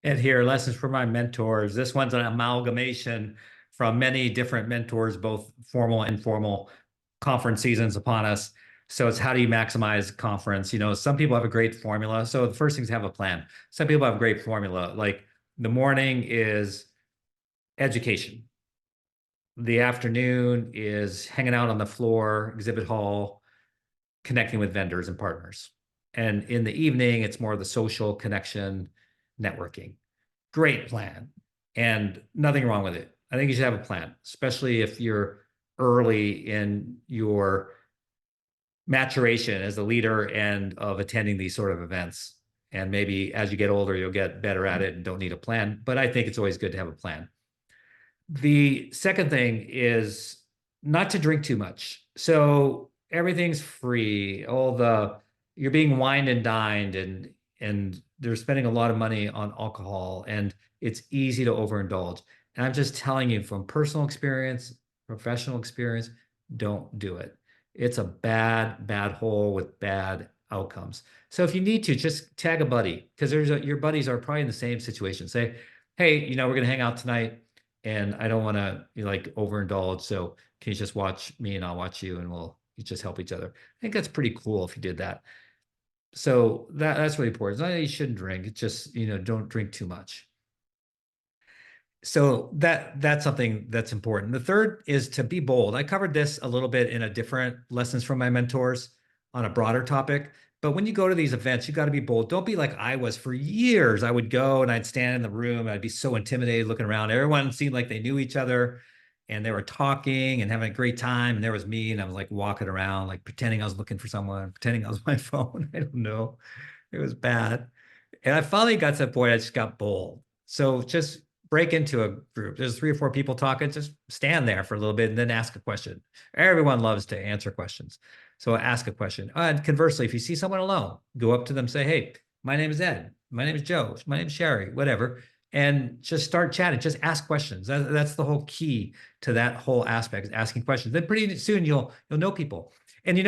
And here, lessons from my mentors. This one's an amalgamation from many different mentors, both formal and informal. Conference seasons upon us. So it's how do you maximize conference? Some people have a great formula. So the first thing is have a plan. Some people have a great formula. Like the morning is education. The afternoon is hanging out on the floor, exhibit hall, connecting with vendors and partners. And in the evening, it's more of the social connection, networking. Great plan. And nothing wrong with it. I think you should have a plan, especially if you're early in your maturation as a leader and of attending these sort of events. And maybe as you get older, you'll get better at it and don't need a plan. But I think it's always good to have a plan. The second thing is not to drink too much. So everything's free. You're being wined and dined, and they're spending a lot of money on alcohol, and it's easy to overindulge. And I'm just telling you from personal experience, professional experience, don't do it. It's a bad, bad hole with bad outcomes. So if you need to, just tag a buddy because your buddies are probably in the same situation. Say, hey, we're gonna hang out tonight, and I don't want to like overindulge. So can you just watch me and I'll watch you, and we'll just help each other. I think that's pretty cool if you did that. So that's really important. It's not that you shouldn't drink. It's just, don't drink too much. So that's something that's important. The third is to be bold. I covered this a little bit in a different lessons from my mentors on a broader topic. But when you go to these events, you got to be bold. Don't be like I was for years. I would go and I'd stand in the room and I'd be so intimidated looking around. Everyone seemed like they knew each other and they were talking and having a great time. And there was me, and I was like walking around, like pretending I was looking for someone, pretending I was on my phone. I don't know. It was bad. And I finally got to the point I just got bold. So just break into a group. There's 3 or 4 people talking, just stand there for a little bit and then ask a question. Everyone loves to answer questions. So ask a question. And conversely, if you see someone alone, go up to them, say, hey, my name is Ed. My name is Joe. My name is Sherry, whatever. And just start chatting. Just ask questions. That's the whole key to that whole aspect, is asking questions. Then pretty soon you'll know people. And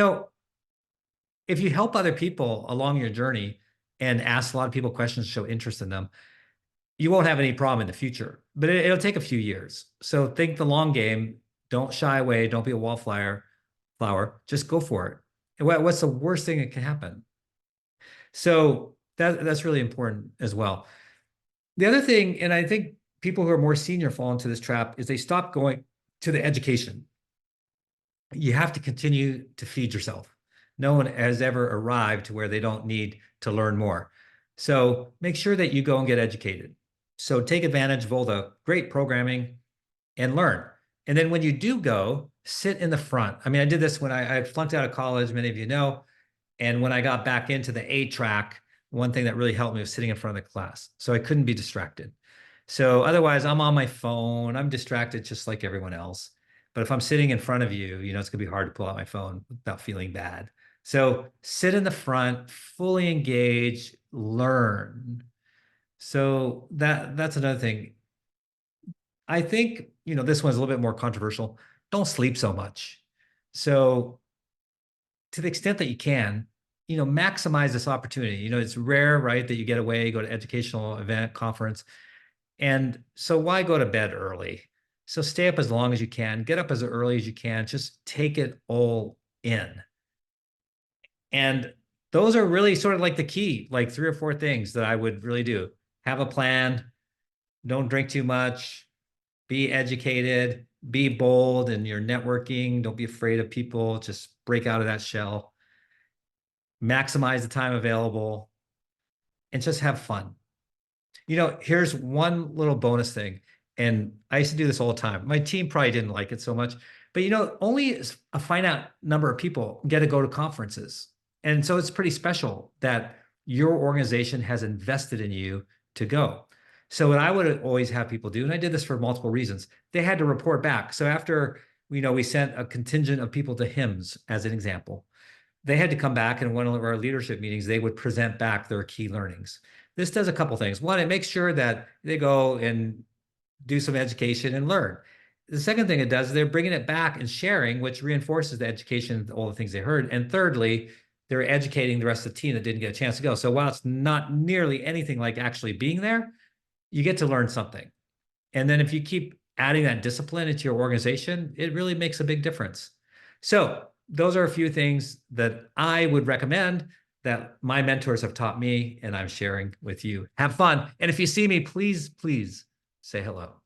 if you help other people along your journey and ask a lot of people questions, show interest in them, you won't have any problem in the future, but it'll take a few years. So think the long game. Don't shy away. Don't be a wallflower. Just go for it. And what's the worst thing that can happen? So that's really important as well. The other thing, and I think people who are more senior fall into this trap, is they stop going to the education. You have to continue to feed yourself. No one has ever arrived to where they don't need to learn more. So make sure that you go and get educated. So take advantage of all the great programming and learn. And then when you do go, sit in the front. I mean, I did this when I flunked out of college, many of you know. And when I got back into the A track, one thing that really helped me was sitting in front of the class. So I couldn't be distracted. So otherwise, I'm on my phone. I'm distracted just like everyone else. But if I'm sitting in front of you, it's going to be hard to pull out my phone without feeling bad. So sit in the front, fully engage, learn. So that's another thing. I think, this one's a little bit more controversial. Don't sleep so much. So to the extent that you can, maximize this opportunity. It's rare, right, that you get away, go to educational event, conference. And so why go to bed early? So stay up as long as you can, get up as early as you can, just take it all in. And those are really sort of like the key, like 3 or 4 things that I would really do. Have a plan, don't drink too much, be educated, be bold in your networking, don't be afraid of people, just break out of that shell, maximize the time available, and just have fun. Here's one little bonus thing, and I used to do this all the time. My team probably didn't like it so much, but only a finite number of people get to go to conferences. And so it's pretty special that your organization has invested in you to go. So what I would always have people do, and I did this for multiple reasons, they had to report back. So after, we sent a contingent of people to HIMSS as an example, they had to come back, and in one of our leadership meetings, they would present back their key learnings. This does a couple things. One, it makes sure that they go and do some education and learn. The second thing it does is they're bringing it back and sharing, which reinforces the education, all the things they heard. And thirdly, they're educating the rest of the team that didn't get a chance to go. So while it's not nearly anything like actually being there, you get to learn something. And then if you keep adding that discipline into your organization, it really makes a big difference. So those are a few things that I would recommend that my mentors have taught me and I'm sharing with you. Have fun. And if you see me, please, please say hello.